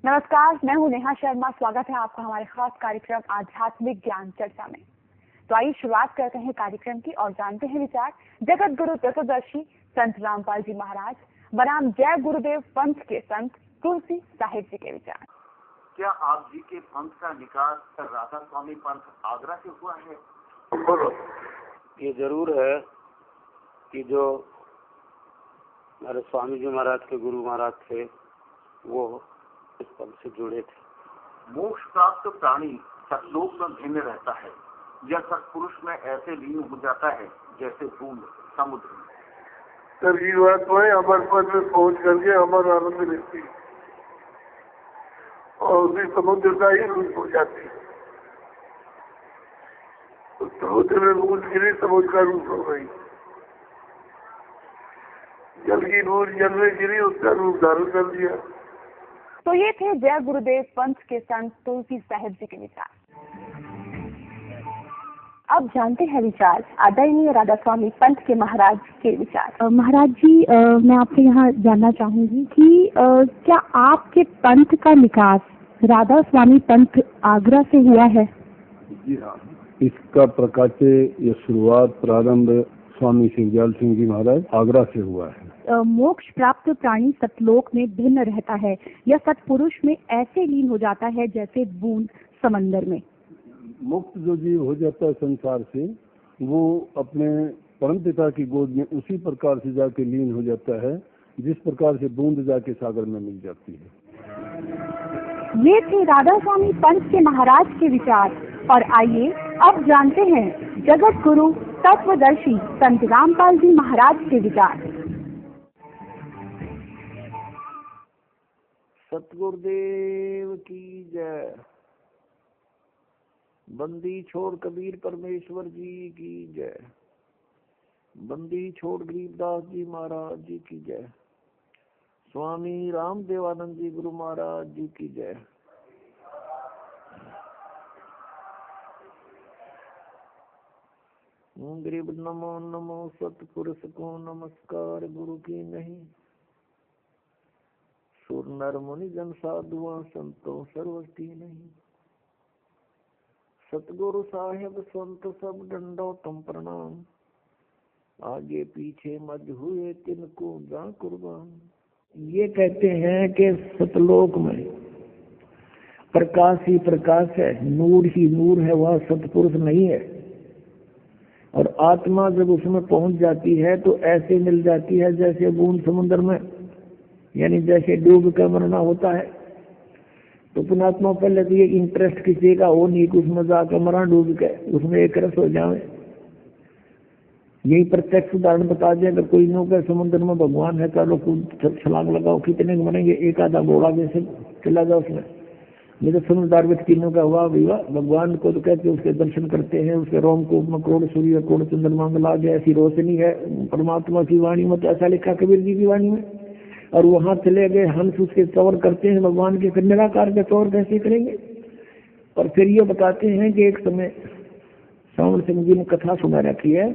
नमस्कार, मैं हूं नेहा शर्मा। स्वागत है आपका हमारे खास कार्यक्रम आध्यात्मिक ज्ञान चर्चा में। तो आइए शुरुआत करते हैं कार्यक्रम की और जानते हैं विचार जगत गुरु तत्वदर्शी संत रामपाल जी महाराज बनाम जय गुरुदेव पंथ के संत तुलसी साहिब जी के विचार। क्या आप जी के पंथ का निकास राधा स्वामी पंथ आगरा से हुआ है? ये जरूर है कि जो हमारे स्वामी जी महाराज के गुरु महाराज थे वो इस पंथ से जुड़े थे। मोक्ष प्राप्त प्राणी सतलोक में भिन्न रहता है। यह सत्पुरुष में ऐसे लीन हो जाता है जैसे बूंद समुद्र में। सभी आत्माएं अमर पद में पहुंच करके अमर आनंद लेती है और उसी समुद्र का ही रूप हो जाती है। तो समुद्र में बूंद गिरी, समुद्र का रूप हो गई। जल की बूंद जल में गिरी, उसका रूप धारण कर दिया। तो ये थे जय गुरुदेव पंथ के संत तुलसी साहिब जी के विचार। अब जानते हैं विचार आदरणीय राधा स्वामी पंथ के महाराज के विचार। महाराज जी, मैं आपसे यहाँ जानना चाहूंगी कि क्या आपके पंथ का निकास राधा स्वामी पंथ आगरा से हुआ है? जी हाँ, इसका प्रकाशे या शुरुआत प्रारंभ स्वामी शिवजाल सिंह जी महाराज आगरा से हुआ है। मोक्ष प्राप्त प्राणी सतलोक में भिन्न रहता है। यह सतपुरुष में ऐसे लीन हो जाता है जैसे बूंद समंदर में। मुक्त जो जीव हो जाता है संसार से, वो अपने परम पिता की गोद में उसी प्रकार से जाके लीन हो जाता है जिस प्रकार से बूंद जाके सागर में मिल जाती है। ये थे राधा स्वामी पंथ के महाराज के विचार। और आइए अब जानते हैं जगत गुरु तत्वदर्शी संत रामपाल जी महाराज के विचार। सतगुरुदेव की जय। बंदी छोड़ कबीर परमेश्वर जी की जय। बंदी छोड़ गरीबदास जी महाराज जी की जय। स्वामी राम देवानंद जी गुरु महाराज जी की जय। गरीब नमो नमो सतपुरुष को नमस्कार गुरु की नहीं। सुर नर मुनि जन साधुआ संतों सर्वस्ती नहीं। सतगुरु साहेब संत सब दंडोतम प्रणाम। आगे पीछे मज हुए तिनको जा कुर्बान। ये कहते हैं कि सतलोक में प्रकाश ही प्रकाश है, नूर ही नूर है, वह सतपुरुष नहीं है। और आत्मा जब उसमें पहुंच जाती है तो ऐसे मिल जाती है जैसे बूंद समुद्र में, यानी जैसे डूब कर मरना होता है। तो पुणात्मा पहले तो ये इंटरेस्ट किसी का हो नहीं कि उसमें जाकर मरा डूब के, उसमें एक रस हो जाए। यही प्रत्यक्ष उदाहरण बता दें, अगर कोई नो के समुद्र में भगवान है, चलो छलांग लगाओ, कितने मरेंगे? एक आधा घोड़ा जैसे चला जाओ उसमें। जैसे समझदार व्यक्ति का हुआ विवाह, भगवान को तो कहते उसके दर्शन करते हैं, उसके रोमकूप में करोड़ सूर्य करोड़ चंद्रमा में लागे ऐसी रोशनी है परमात्मा की वाणी में। तो ऐसा लिखा कबीर जी की वाणी में। और वहां चले गए हंस उसके चौर करते हैं भगवान के, फिर निराकार के चौर कैसे करेंगे? और फिर ये बताते हैं कि एक समय सावन सिंह जी ने कथा सुना रखी है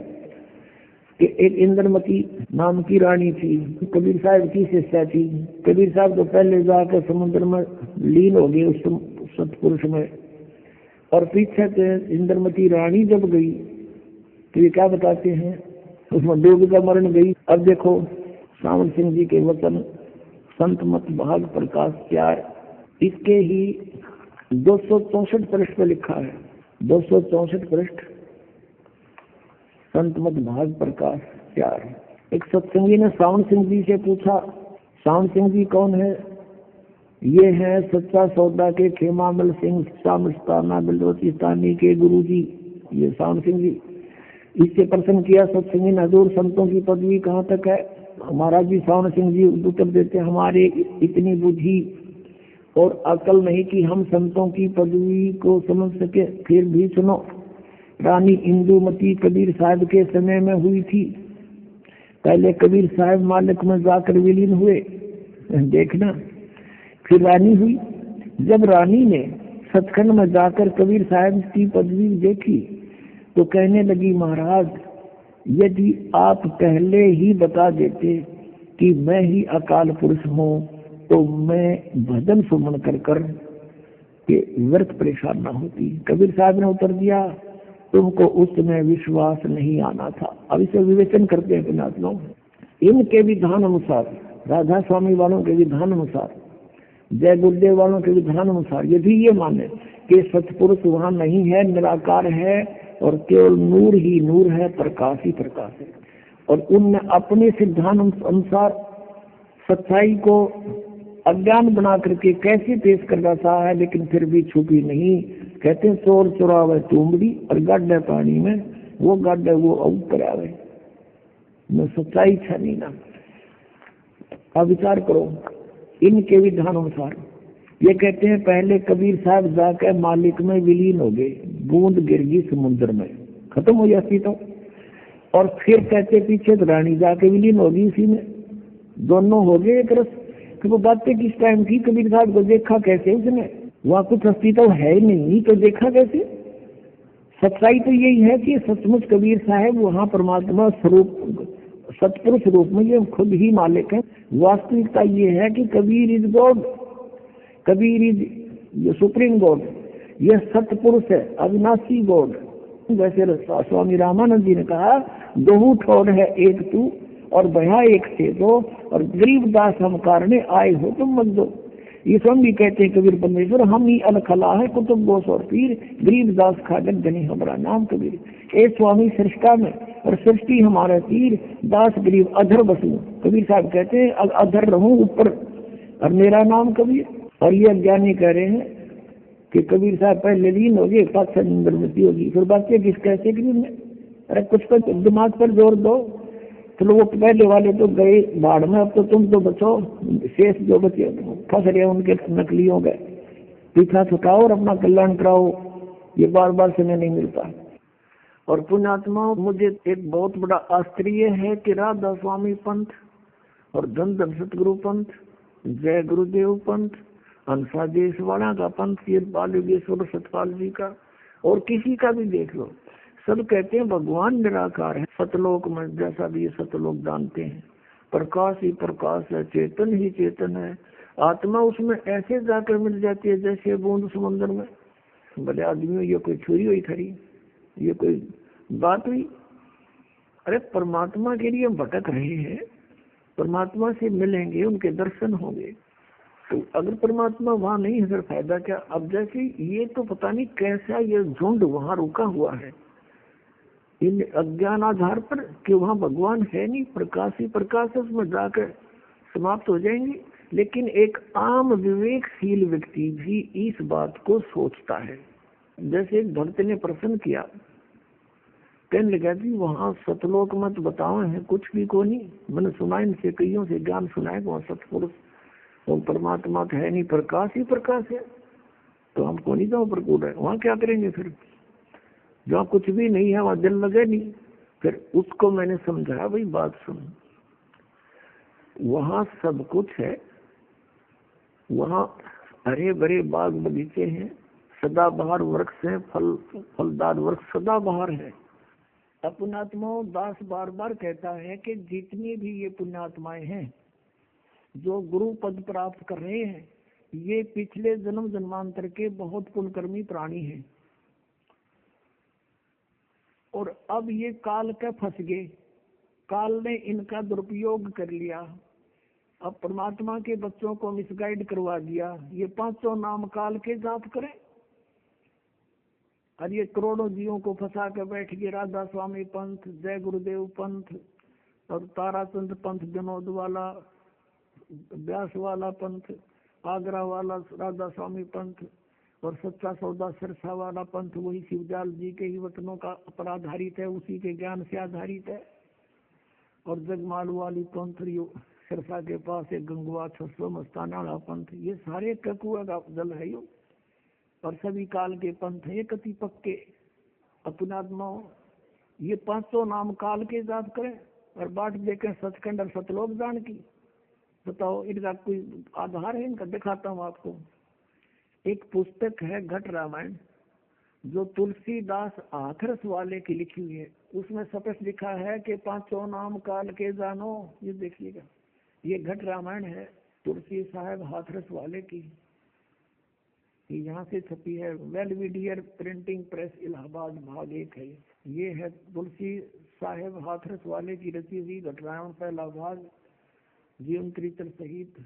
कि एक इंद्रमती नाम की रानी थी, कबीर साहब की शिष्या थी। कबीर साहब तो पहले जाकर समुद्र में लीन हो गए उस सतपुरुष में, और पीछे से इंद्रमती रानी जब गई तो ये क्या बताते हैं, उसमें डूब कर मरण गई। अब देखो सावन सिंह जी के वचन संत मत भाग प्रकाश प्यार, इसके ही 264 पृष्ठ पे लिखा है। 264 पृष्ठ संत मत भाग प्रकाश प्यार। एक सत्संगी ने सावन सिंह जी से पूछा, सावन सिंह जी कौन है? ये है सच्चा सौदा के खेमामल सिंह सामस्ताना बिलवतीस्तानी के गुरु जी, ये सावन सिंह जी। इससे प्रश्न किया सत्संगी ने, हजूर संतों की पदवी कहाँ तक है? महाराज जी सावन सिंह जी उत्तर देते, हमारे इतनी बुद्धि और अकल नहीं कि हम संतों की पदवी को समझ सके। फिर भी सुनो, रानी इंदुमती कबीर साहब के समय में हुई थी। पहले कबीर साहब मालिक में जाकर विलीन हुए, देखना। फिर रानी हुई। जब रानी ने सचखंड में जाकर कबीर साहब की पदवी देखी तो कहने लगी, महाराज यदि आप पहले ही बता देते कि मैं ही अकाल पुरुष हूँ तो मैं भजन सुमन कर कर के व्यर्थ परेशान न होती। कबीर साहब ने उत्तर दिया, तुमको उसमें विश्वास नहीं आना था। अब इसे विवेचन करते हैं पुण्यात्माओं, इनके विधान अनुसार, राधा स्वामी वालों के विधान अनुसार, जय गुरुदेव वालों के विधान अनुसार यदि ये माने कि सतपुरुष वहां नहीं है, निराकार है और केवल नूर ही नूर है, प्रकाश ही प्रकाश है, और उनने अपने सिद्धांत अनुसार सच्चाई को अज्ञान बना करके कैसे पेश करना चाहा है, लेकिन फिर भी छुपी नहीं। कहते हैं चोर चुरावे तुमड़ी और गड्ढे पानी में, वो गड्ढे वो ऊपर आवे, मैं सच्चाई छानी ना। अब विचार करो इनके विधान अनुसार। ये कहते हैं पहले कबीर साहब जाकर मालिक में विलीन हो गए, बूंद गिर गई समुद्र में, खत्म हो जाती तो। और फिर कहते पीछे तो रानी जाके विलीन हो गई, इसी में दोनों हो गए एक रस। कि वो बातें किस टाइम की, कबीर साहब को देखा कैसे उसने, वहां कुछ अस्तित्व है ही नहीं तो देखा कैसे। सच्चाई तो यही है कि सचमुच कबीर साहब वहां परमात्मा स्वरूप सतपुरुष रूप में ये खुद ही मालिक है। वास्तविकता ये है कि Kabir is God, Kabir is supreme God, ये सतपुरुष है, अविनाशी गॉड। वैसे स्वामी रामानंद जी ने कहा, दो ठोर है एक तू और भया एक से दो, और गरीब दास हम कारणे आए हो तुम मत दो। ये स्वयं भी कहते हैं कबीर परमेश्वर, हम ही अलखला है कुतुब गोस और पीर, गरीब दास खाजन धनी हमारा नाम कबीर। ए स्वामी सृष्टा में और सृष्टि हमारा तीर, दास गरीब अधर बसू। कबीर साहब कहते हैं अधर रहूं ऊपर और मेरा नाम कबीर। और ये अज्ञानी कह रहे हैं कि कबीर साहब पहले लीन हो गए, पाक निवृत्ति होगी, फिर बातें किस कैसे कबीर में। अरे कुछ पर दिमाग पर जोर दो। चलो वो पहले वाले तो गए बाढ़ में, अब तो तुम तो बचो, शेष जो बचे फंस रहे उनके नकलियों गए, पीछा छुटाओ और अपना कल्याण कराओ। ये बार बार समय नहीं मिलता। और पुण्यात्माओं, मुझे एक बहुत बड़ा आश्चर्य है कि राधा स्वामी पंथ और धन धन सतगुरु पंथ, जय गुरुदेव पंथ, हंसा देशवाड़ा का पंथ, ये बालयोगेश्वर सतपाल जी का और किसी का भी देख लो, सब कहते हैं भगवान निराकार है। सतलोक में जैसा भी ये सतलोक जानते हैं, प्रकाश ही प्रकाश है, चेतन ही चेतन है, आत्मा उसमें ऐसे जाकर मिल जाती है जैसे बूंद समुद्र में। भले आदमियों ये कोई छुरी हुई खरी, ये कोई बात हुई। अरे परमात्मा के लिए हम भटक रहे हैं, परमात्मा से मिलेंगे, उनके दर्शन होंगे। तो अगर परमात्मा वहां नहीं है फिर फायदा क्या। अब जैसे ये तो पता नहीं कैसा ये झुंड वहां रुका हुआ है इन अज्ञान आधार पर कि वहां भगवान है नहीं, प्रकाश ही प्रकाश है, उसमें जाकर समाप्त हो जाएंगे। लेकिन एक आम विवेकशील व्यक्ति भी इस बात को सोचता है। जैसे एक भक्त ने प्रश्न किया, कहने लगा जी वहां सतलोक में तो बताओ है कुछ भी को नहीं, मैंने सुना इनसे कईयों से ज्ञान सुनाए वहां सतपुरुष और परमात्मा तो है नहीं, प्रकाश ही प्रकाश है, तो हमको नहीं जाओ प्रकूट है, वहां क्या करेंगे फिर, जहाँ कुछ भी नहीं है वहां दिल लगे नहीं। फिर उसको मैंने समझाया, भाई बात सुन, वहां सब कुछ है, वहां हरे भरे बाग बगीचे हैं, सदाबहार वृक्ष है, फलदार वृक्ष सदाबहार है। अब पुण्यात्माओं, दास बार बार कहता है कि जितनी भी ये पुण्यात्माएं हैं जो गुरु पद प्राप्त कर रहे हैं, ये पिछले जन्म जन्मांतर के बहुत पुण्यकर्मी प्राणी हैं और अब ये काल के फंस गए, काल ने इनका दुरुपयोग कर लिया, अब परमात्मा के बच्चों को मिसगाइड करवा दिया। ये पांचों नाम काल के जाप करें और ये करोड़ों जीवों को फंसा कर बैठ गए। राधा स्वामी पंथ, जय गुरुदेव पंथ और ताराचंद पंथ, विनोद वाला, व्यास वाला पंथ, आगरा वाला राधा स्वामी पंथ और सच्चा सौदा सिरसा वाला पंथ वही शिवजाल जी के ही वचनों का पर आधारित है, उसी के ज्ञान से आधारित है। और जगमाल वाली पंथ सिरसा के पास एक गंगवा 600 मस्ताना वाला पंथ, ये सारे ककुआ का जल है यो, और सभी काल के पंथ है कति पक्के। अपनात्माओं, ये पांचों नाम काल के जाप करें और बाट देखें सचखंड और सतलोक जान की। बताओ इनका कोई आधार है? इनका दिखाता हूँ आपको। एक पुस्तक है घट रामायण, जो तुलसीदास हाथरस वाले की लिखी हुई है। उसमें स्पष्ट लिखा है कि पांचों नाम काल के जानो। ये देखिएगा, ये घट रामायण है, तुलसी साहब हाथरस वाले की, यहाँ से छपी है, वेलविडियर प्रिंटिंग प्रेस इलाहाबाद भाग 1 है। ये है तुलसी साहब हाथरस वाले की रची हुई घटनाओं पहला भाग, जीवन चरित्र सहित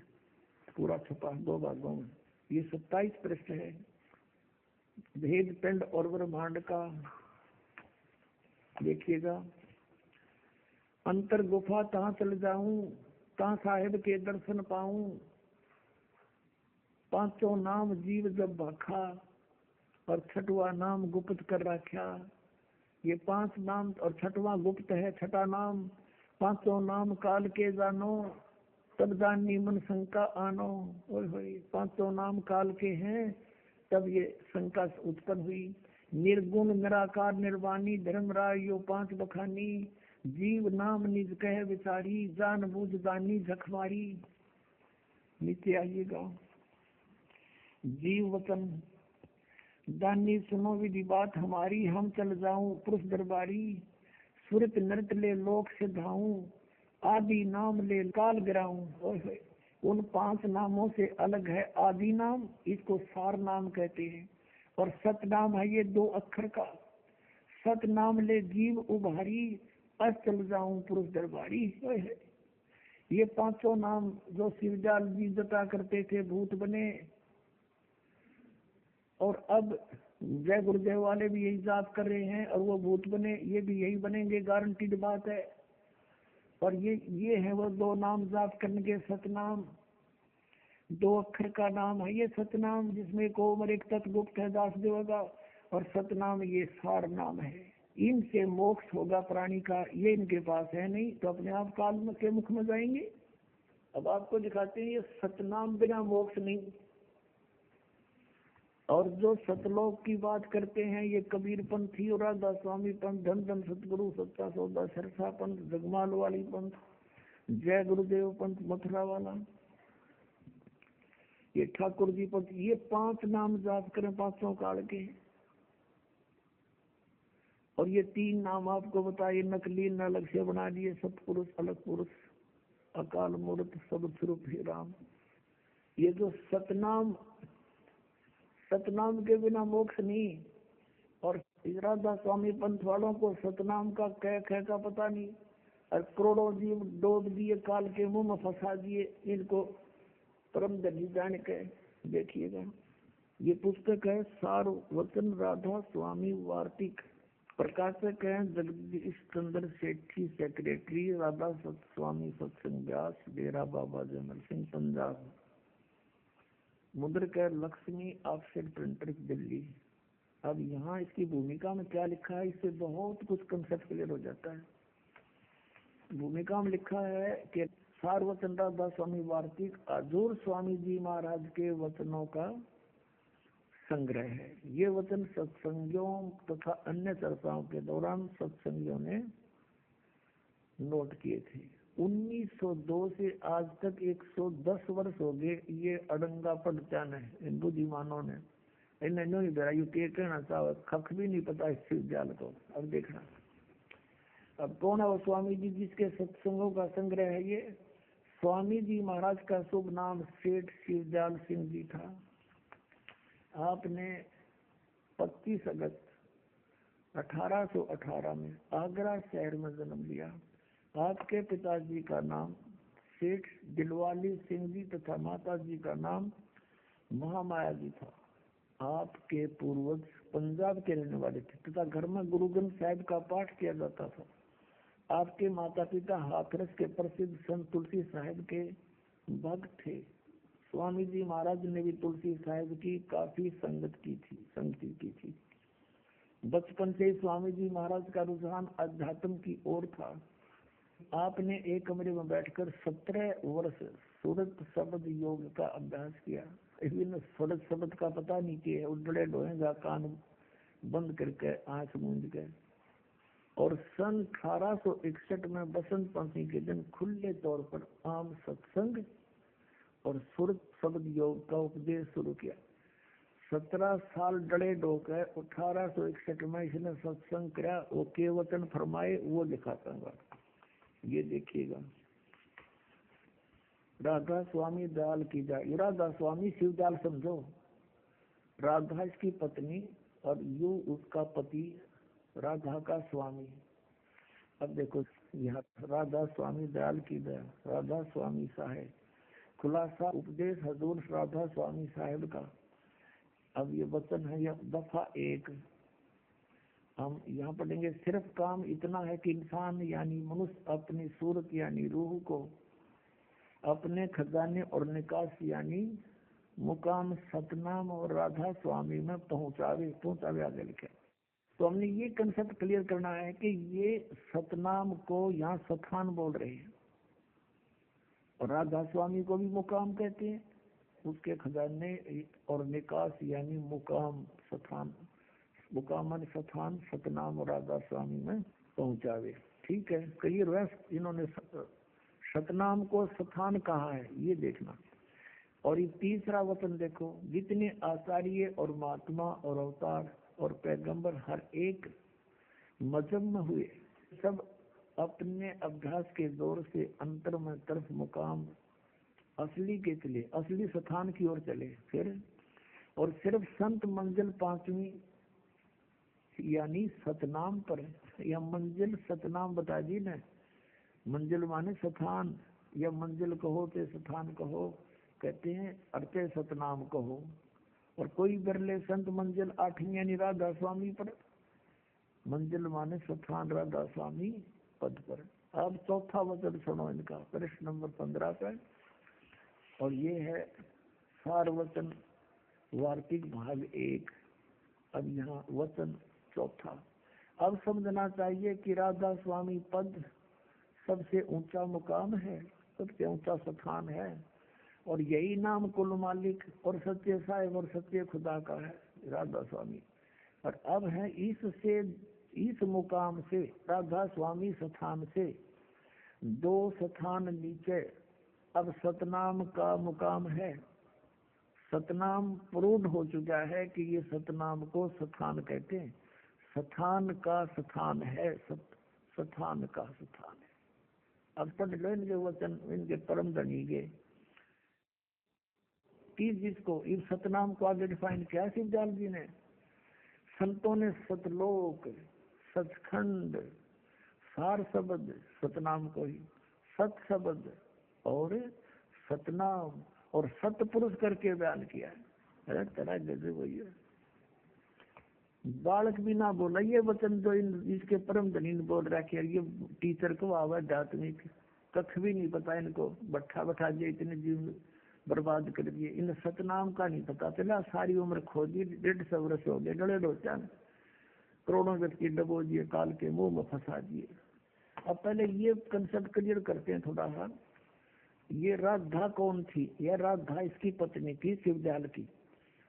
पूरा छपा 2 भागों में। ये 27 पृष्ठ है। भेद पिंड और ब्रह्मांड का देखिएगा। अंतर गुफा तहाँ चल जाऊं, तहाँ साहेब के दर्शन पाऊं, पांचों नाम जीव जब भाखा, और छठवा नाम गुप्त कर रखा। ये 5 नाम और छठवा गुप्त है, छठा नाम। पांचों नाम काल के जानो, तब जानी मन शंका आनो। ओए होए, पांचों नाम काल के हैं, तब ये शंका उत्पन्न हुई। निर्गुण निराकार निर्वाणी धर्मराय यो 5 बखानी, जीव नाम निज कह विचारी, जान बूझ दानी झखमारी। नीचे आइएगा। जीव वचन दानी सुनो विधि बात हमारी, हम चल जाऊं पुरुष दरबारी, सुरत नृत ले लोक से धाऊं, आदि नाम ले काल गिराऊं। उन 5 नामों से अलग है आदि नाम, इसको सार नाम कहते हैं। और सत नाम है ये 2 अक्षर का। सत नाम ले जीव उभारी, अस चल जाऊं पुरुष दरबारी। ये 5 नाम जो शिवजाल जी जता करते थे भूत बने, और अब जय गुरुदेव वाले भी यही जाप कर रहे हैं, और वो भूत बने, ये भी यही बनेंगे, गारंटीड बात है। और ये है वो 2 नाम जाप करने के सतनाम, 2 अक्षर का नाम है ये सतनाम, जिसमें कोमर एक तत्गुप्त है दासदेव का, और सतनाम ये सार नाम है। इनसे मोक्ष होगा प्राणी का, ये इनके पास है नहीं, तो अपने आप काल में के मुख में जाएंगे। अब आपको दिखाते हैं ये सतनाम बिना मोक्ष नहीं। और जो सतलोक की बात करते हैं, ये कबीर पंथी और राधा स्वामी पंथ, धन धन सतगुरु सत्ता सौदा सरसा पंथ, जगमाल वाली पंथ, जय गुरुदेव पंथ मथुरा वाला, ये ठाकुर जी पंथ। ये 5 नाम जाप करें 500 काल के। और ये 3 नाम आपको बताइए, नकली न अलग से बना दिए, सतपुरुष अलग पुरुष, अकाल मूर्त सब स्वरूप ही राम। ये जो सतनाम के बिना मोक्ष नहीं। और राधा स्वामी पंथ वालों को सतनाम का कह का पता नहीं, और करोड़ों जीव डोब दिए काल के मुंह में फंसा दिए, इनको परम दर्जी जान के। देखिएगा, ये पुस्तक है सार वचन राधा स्वामी वार्तिक, प्रकाशक है जगदीश चंद्र सेठी, सेक्रेटरी राधा स्वामी सत्संग व्यास, डेरा बाबा जमल सिंह पंजाब। मुद्रक है लक्ष्मी ऑफसेट प्रिंटर्स दिल्ली। अब यहाँ इसकी भूमिका में क्या लिखा है, इससे बहुत कुछ कंसेप्ट क्लियर हो जाता है। भूमिका में लिखा है कि सारवचन राधा स्वामी वार्तिक हजूर स्वामी जी महाराज के वचनों का संग्रह है। ये वचन सत्संगियों तथा अन्य चर्चाओं के दौरान सत्संगियों ने नोट किए थे। 1902 से आज तक 110 वर्ष हो गए ये अड़ंगा पढ़त्यान है इन बुद्धिमानों ने। इन्हें नहीं बेरा के कहना चाहो, खख भी नहीं पता इस विद्यालय को। अब देखना, अब कौन है वो स्वामी जी जिसके सत्संगों का संग्रह है ये? स्वामी जी महाराज का शुभ नाम सेठ शिवदयाल सिंह जी था। आपने 25 अगस्त 1818 में आगरा शहर में जन्म लिया। आपके पिताजी का नाम सेठ दिलवाली सिंह जी तथा माता जी का नाम महामाया जी था। आपके पूर्वज पंजाब के रहने वाले थे तथा घर में गुरु ग्रंथ साहिब का पाठ किया जाता था। आपके माता पिता हाथरस के प्रसिद्ध संत तुलसी साहिब के भक्त थे। स्वामी जी महाराज ने भी तुलसी साहिब की काफी संगति की थी। बचपन से स्वामी जी महाराज का रुझान अध्यात्म की ओर था। आपने एक कमरे में बैठकर 17 वर्ष सूरत शब्द योग का अभ्यास किया। इन्हें सूरत शब्द का पता नहीं किया, उड़े डोएगा कान बंद करके आंख मूंद के। और सन 1861 में बसंत पंचमी के दिन खुले तौर पर आम सत्संग और सूरत शब्द योग का उपदेश शुरू किया। 17 साल डड़े डोकर 1861 में इसने सत्संग किया। वो के वचन फरमाए वो दिखाता हूँ, ये देखिएगा। राधा स्वामी दयाल की जाए। ये राधा स्वामी शिव दयाल समझो, राधा इसकी पत्नी और यू उसका पति, राधा का स्वामी। अब देखो यहाँ राधा स्वामी दयाल की दया, राधा स्वामी साहेब, खुलासा उपदेश हजूर राधा स्वामी साहेब का। अब ये वचन है, यह दफा 1 हम यहाँ पढ़ेंगे। सिर्फ काम इतना है कि इंसान यानी मनुष्य अपनी सूरत यानी रूह को अपने खजाने और निकास यानी मुकाम सतनाम और राधा स्वामी में पहुंचावे आगे लिखे। तो हमने ये कंसेप्ट क्लियर करना है कि ये सतनाम को यहाँ सथान बोल रहे हैं और राधा स्वामी को भी मुकाम कहते हैं, उसके खजाने और निकास यानी मुकाम सथान, मुकाम मान सथान, सतनाम और राधा स्वामी में पहुंचावे। ठीक है, क्लियर हुआ। इन्होंने सतनाम को सथान कहा है, ये देखना। और ये तीसरा वचन देखो, जितने आचार्य और महात्मा और अवतार और पैगंबर हर एक मजहब में हुए, सब अपने अभ्यास के दौर से अंतर में तरफ मुकाम असली के चले, असली स्थान की ओर चले। फिर और सिर्फ संत मंजिल 5वीं यानी सतनाम पर, या मंजिल सतनाम बता दी ना, मंजिल माने स्थान, या मंजिल कहो ते स्थान कहो, कहते हैं अर्थे सतनाम कहो। और कोई बिरले संत मंजिल 8वीं यानी राधा स्वामी पर, मंजिल माने स्थान राधा स्वामी पद पर। अब चौथा वचन सुनो इनका, प्रश्न नंबर 15 पे, और ये है सार वचन वार्तिक भाग 1। अब यहाँ वचन चौथा। अब समझना चाहिए कि राधा स्वामी पद सबसे ऊंचा मुकाम है, सबसे ऊंचा स्थान है, और यही नाम कुल मालिक और सच्चे साहिब और सच्चे खुदा का है, राधा स्वामी। और अब है इससे, इस मुकाम से, राधा स्वामी स्थान से 2 स्थान नीचे अब सतनाम का मुकाम है। सतनाम प्रूव हो चुका है कि ये सतनाम को स्थान कहते हैं, स्थान का स्थान है, स्थान का स्थान है। अब पढ़ लो इनके वचन, इनके परम धनी के कि जिसको इस सतनाम को आगे डिफाइन किया शिवदयाल जी ने। संतों ने सतलोक, सचखंड, सार शब्द सतनाम को ही सत शब्द और सतनाम और सतपुरुष करके बयान किया है। अरे तरह जैसे वही है, बालक भी ना बोला ये वचन जो इसके परम धनी बोल रहा है। ये टीचर को आवाज आत्मिक कख भी नहीं पता इनको, बैठा दिए, इतने जीव बर्बाद कर दिए। इन सतनाम का नहीं पता चला, सारी उम्र खो दी, 150 वर्ष हो गए, डले डोचा करोड़ों व्यक्ति डबो दिए, काल के मुंह में फंसा दिए। अब पहले ये कंसेप्ट क्लियर करते हैं थोड़ा सा। ये राधा कौन थी? यह राधा इसकी पत्नी थी शिवदयाल की,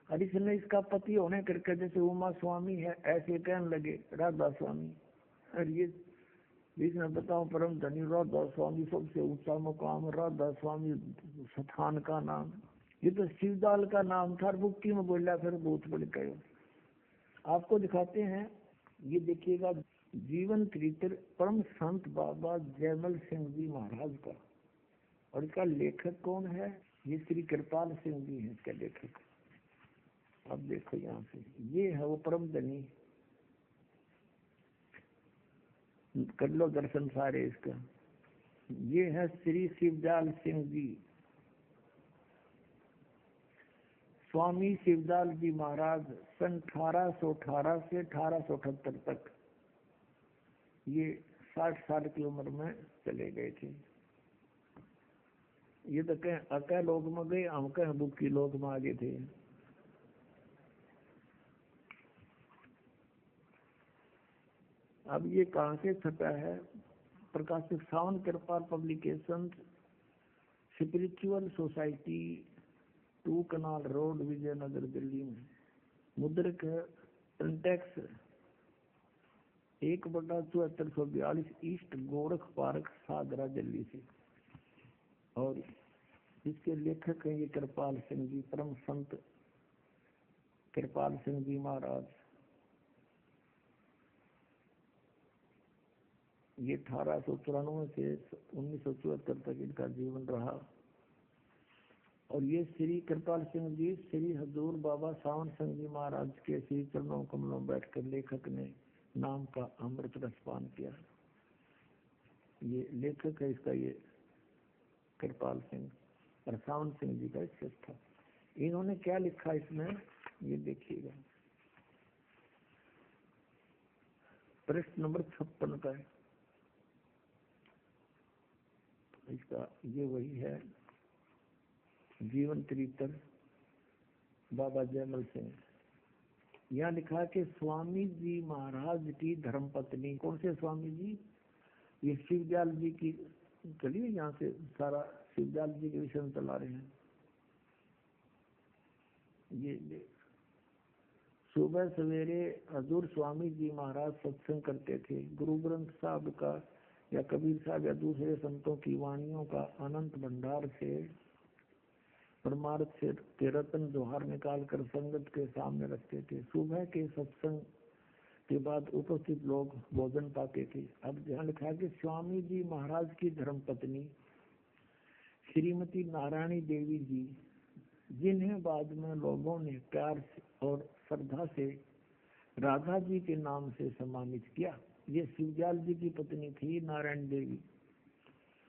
और इसने इसका पति होने करके जैसे उमा स्वामी है ऐसे कहने लगे राधा स्वामी। और ये इसने बताओ परम धनी राधा स्वामी सबसे ऊंचा मुकाम, राधा स्वामी स्थान का नाम, ये तो शिवदयाल का नाम था। बुक्की में बोला फिर भूत बन गए। आपको दिखाते हैं, ये देखिएगा जीवन चरित्र परम संत बाबा जयमल सिंह जी महाराज का, और इसका लेखक कौन है? ये श्री कृपाल सिंह जी हैं इसका लेखक। अब देखो यहाँ से, ये है वो परम धनी, कर लो दर्शन सारे इसका। ये है श्री शिवदयाल सिंह जी, स्वामी शिवदयाल जी महाराज सन 1818 से 1878 तक ये 60 साल की उम्र में चले गए थे। ये तो कह अकह लोग में गए, हम कह बुक्की लोग में आगे थे। अब ये कहाँ से छपा है? प्रकाशित सावन कृपाल publication, spiritual society, 2 canal road, Vijayanagar, Delhi में। मुद्रक इंटेक्स 1/7442 ईस्ट गोरख पार्क, सागरा, दिल्ली से। और इसके लेखक हैं ये कृपाल सिंह जी, परम संत कृपाल सिंह जी महाराज। ये 1894 से 1974 तक इनका जीवन रहा। और ये श्री कृपाल सिंह जी श्री हजूर बाबा सावन सिंह जी महाराज के श्री चरणों कमलों बैठकर लेखक ने नाम का अमृत रसपान किया। ये लेखक है इसका, ये कृपाल सिंह और सावन सिंह जी का शिष्य था। इन्होंने क्या लिखा इसमें ये देखिएगा, पृष्ठ नंबर 56 का है इसका। ये वही है जीवन चरित्र बाबा जयमल सिंह। यहाँ लिखा कि स्वामी जी महाराज की धर्मपत्नी, कौन से स्वामी जी, ये शिवदयाल जी की चलिए यहाँ से सारा शिवदयाल जी के विषय में चला रहे हैं। ये सुबह सवेरे हजूर स्वामी जी महाराज सत्संग करते थे। गुरु ग्रंथ साहब का या कबीर साहब या दूसरे संतों की वाणियों का अनंत भंडार से परमार्थ से के रत्न जोहार निकाल कर संगत के सामने रखते थे। सुबह के सत्संग के बाद उपस्थित लोग भोजन पाते थे। अब जहाँ लिखा कि स्वामी जी महाराज की धर्मपत्नी श्रीमती नारायणी देवी जी, जिन्हें बाद में लोगों ने प्यार और श्रद्धा से राधा जी के नाम से सम्मानित किया। ये शिवदयाल जी की पत्नी थी नारायण देवी,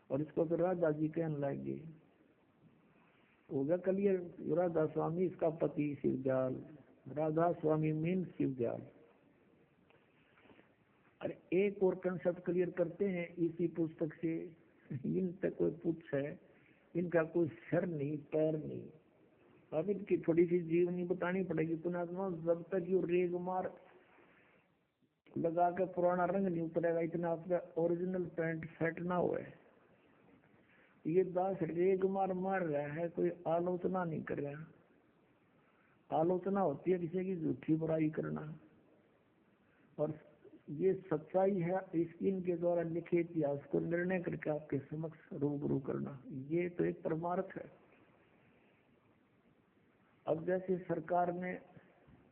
और इसको फिर राधा जी कहने लगे। होगा कलियर, राधा स्वामी इसका पति शिवदयाल, राधा स्वामी मीन शिवदयाल। अरे एक और कंसेप्ट क्लियर करते हैं इसी पुस्तक से। इन तक कोई पूछ है, इनका कोई सर नहीं पैर नहीं। अब इनकी थोड़ी सी जीवनी बतानी पड़ेगी। पुणात्मा जब तक ये रेग मार लगा के पुराना रंग नहीं उतरेगा, इतना आपका ओरिजिनल पैंट सेट ना हुआ है। ये दास रेग मार मार रहा है, कोई आलोचना नहीं कर रहा। आलोचना होती है किसी की झूठी बुराई करना, और ये सच्चाई है इनके द्वारा लिखे इतिहास को निर्णय करके आपके समक्ष रूबरू करना। ये तो एक परमार्थ है। अब जैसे सरकार ने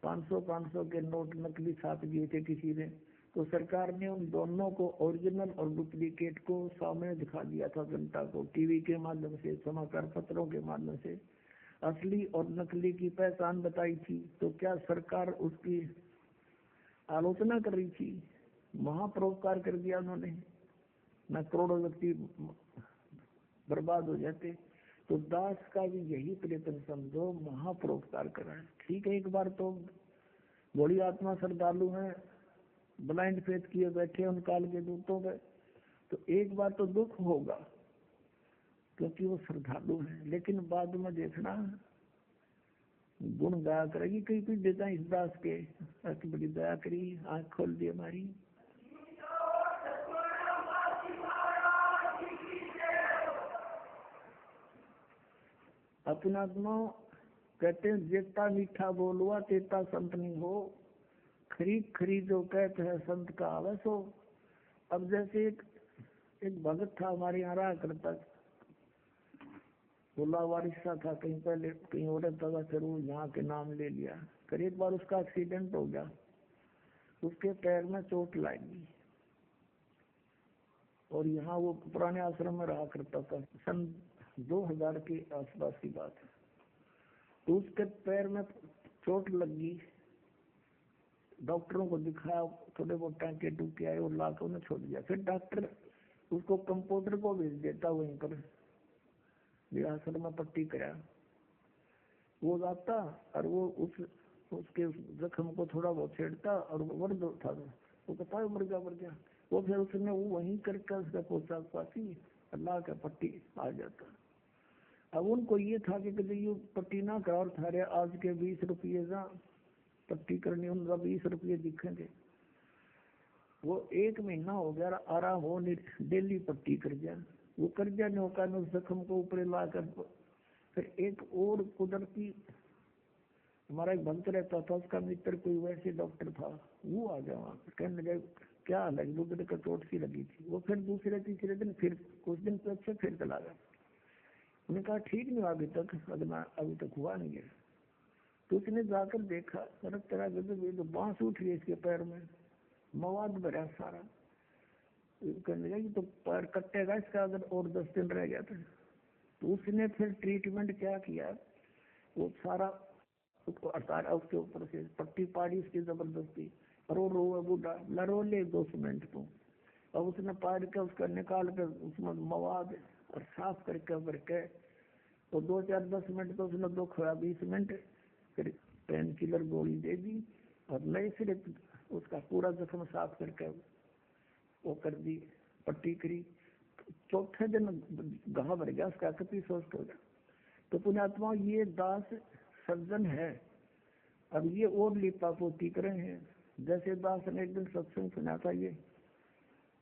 500 के नोट नकली छाप दिए थे किसी ने, तो सरकार ने उन दोनों को ओरिजिनल और डुप्लीकेट को सामने दिखा दिया था जनता को, टीवी के माध्यम से, समाचार पत्रों के माध्यम से असली और नकली की पहचान बताई थी। तो क्या सरकार उसकी आलोचना कर रही थी? महापरोपकार कर दिया उन्होंने, न करोड़ों व्यक्ति बर्बाद हो जाते। तो दास का भी यही प्रयत्न समझो, महापरोपकार करा है। ठीक है, एक बार तो बड़ी आत्मा श्रद्धालु है, ब्लाइंड फेथ किए बैठे उन काल के दूतों पे, तो एक बार तो दुख होगा क्योंकि वो श्रद्धालु है, लेकिन बाद में देखना गुण गाया करेगी। कई कुछ देता इस दास के, ऐसी बड़ी दया करी, आंख खोल दी हमारी। अपनात्मा कहते हैं जेता मीठा बोलुआ तेता संत नहीं हो, खरीद खरीद जो कहते हैं संत का आलस हो। अब जैसे एक भगत था हमारे यहाँ रहा करता, बोला वारिसा था, कहीं पहले कहीं और रहता था, फिर वो यहाँ के नाम ले लिया। फिर एक बार उसका एक्सीडेंट हो गया, उसके पैर में चोट लगी, और यहाँ वो पुराने आश्रम में रहा करता था। सन 2000 के आसपास की बात है। तो उसके पैर में चोट लगी, डॉक्टरों को दिखाया, थोड़े बहुत टाँके टूके आए और लाकर उन्हें छोड़ दिया। फिर डॉक्टर उसको कंपाउंडर को भेज देता वहीं पर, आश्रम में पट्टी करा। वो जाता और वो उसके जख्म को थोड़ा बहुत छेड़ता, और वर्द था वो कहता है मर गया। वो फिर उसने वो वहीं करके उसका पोशाक पाती, अल्लाह का पट्टी आ जाता। अब उनको ये था कि कभी ये पट्टी ना करा, और थारे आज के 20 रुपये जा पट्टी करनी, उनका 20 रुपये दिखेंगे। वो 1 महीना हो गया आराम हो, डेली पट्टी कर दिया। वो कर दिया नौका ने उस जख्म को ऊपर ला कर। फिर एक और कुदरती, हमारा एक भक्त रहता था, उसका मित्र कोई वैसे डॉक्टर था, वो आ गया वहाँ पर, कहने लगे क्या हाल है, दूसरे का चोट सी लगी थी। वो फिर दूसरे तीसरे दिन फिर कुछ दिन तो अच्छा फिर चला गया। उन्होंने कहा ठीक नहीं अभी तक, अभी तक हुआ नहीं है। तो उसने जाकर देखा, सड़क तरह ये तो बांस उठ रही है इसके पैर में, मवाद भरा सारा। कहने लगा तो पैर कटेगा इसका, अगर और 10 दिन रह गया था। तो उसने फिर ट्रीटमेंट क्या किया, वो सारा उसको अतारा, उसके ऊपर से पट्टी पाड़ी उसकी जबरदस्ती, और वो रोए बूढ़ा, लरो ले 2 मिनट को। अब उसने पाड़ के उसका निकाल कर उसमें मवाद और साफ करके भर के, तो 2-4-10 मिनट तो उसने दुख हुआ, 20 मिनट फिर पेन किलर गोली दे दी और नए सिरे उसका पूरा जख्म साफ करके वो कर दी, पट्टी करी। चौथे दिन घाव भर गया उसका, कति स्वस्थ हो गया। तो पुण्यात्मा ये दास सज्जन है। अब ये और लिपा पोती कर रहे हैं। जैसे दास ने एक दिन सत्संग सुना था, ये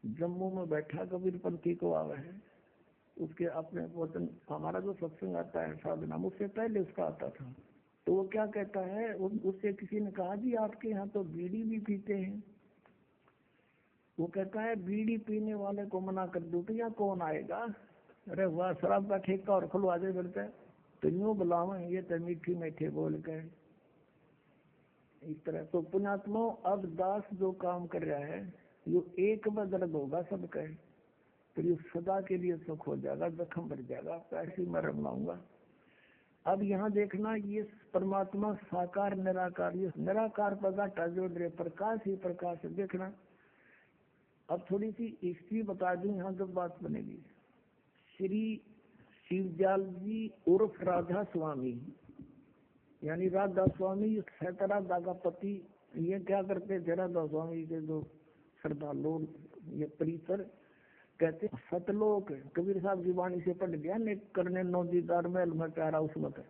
जम्मू में बैठा कबीर पंथी को आवा है, उसके अपने वचन, हमारा जो सत्संग आता है साधना, उससे पहले उसका आता था। तो वो क्या कहता है, उससे किसी ने कहा जी आपके यहाँ तो बीड़ी भी पीते हैं। वो कहता है बीड़ी पीने वाले को मना कर दो तो यहाँ कौन आएगा, अरे वाह शराब का ठेका और खुलवा दे करते, तो यूँ बुलावे ये तो मीठी मीठे बोल के इस तरह। तो पुण्यात्मा अब दास जो काम कर रहा है, यो एक बार दर्द होगा सबका, फिर ये सदा के लिए सुख हो जाएगा, जख्म भर जाएगा, ऐसी मैं रमलाऊंगा। अब यहाँ देखना, ये परमात्मा साकार निराकार, ये निराकार पदार्थ जो प्रकाश ही प्रकाश है। देखना अब थोड़ी सी हिस्ट्री बता दूं, यहाँ जब बात बनेगी। श्री शिवजाल जी उर्फ राधा स्वामी, यानी राधा स्वामी राधा का पति, ये क्या करते थे, राधा स्वामी के जो श्रद्धालु ये परिसर कहते सतलोक, कबीर साहब की वाणी से पढ़ गया ने करने नौ दीदार महल में प्यारा उसमत,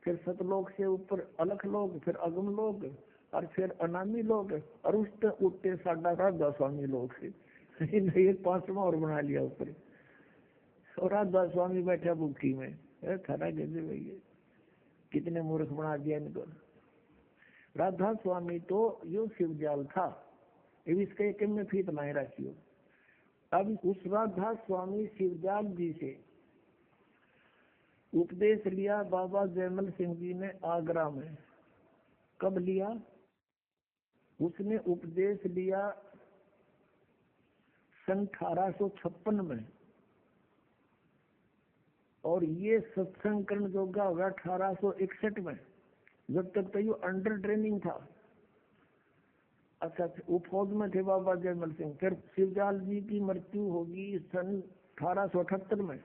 फिर सतलोक से ऊपर अलख लोग, फिर अगम लोग, और फिर अनामी लोग, और उठते उठते साडा राधा स्वामी लोग से एक 5वां और बना लिया ऊपर। और राधा स्वामी बैठा बुक्की में, खरा कैसे भैया, कितने मूर्ख बना दिया इनको। राधा स्वामी तो यो शिवजाल था, इसके एक में फीत बनाए रखियो। अब उस राधा स्वामी शिवजाल जी से उपदेश लिया बाबा जयमल सिंह जी ने आगरा में। कब लिया, उसने उपदेश लिया सन 1856 में, और ये सत्संगकरण जोगा होगा 1861 में। जब तक तो ये अंडर ट्रेनिंग था। अच्छा, वो फौज में थे बाबा जयमल सिंह। फिर शिवजाल जी की मृत्यु होगी सन 1878 में।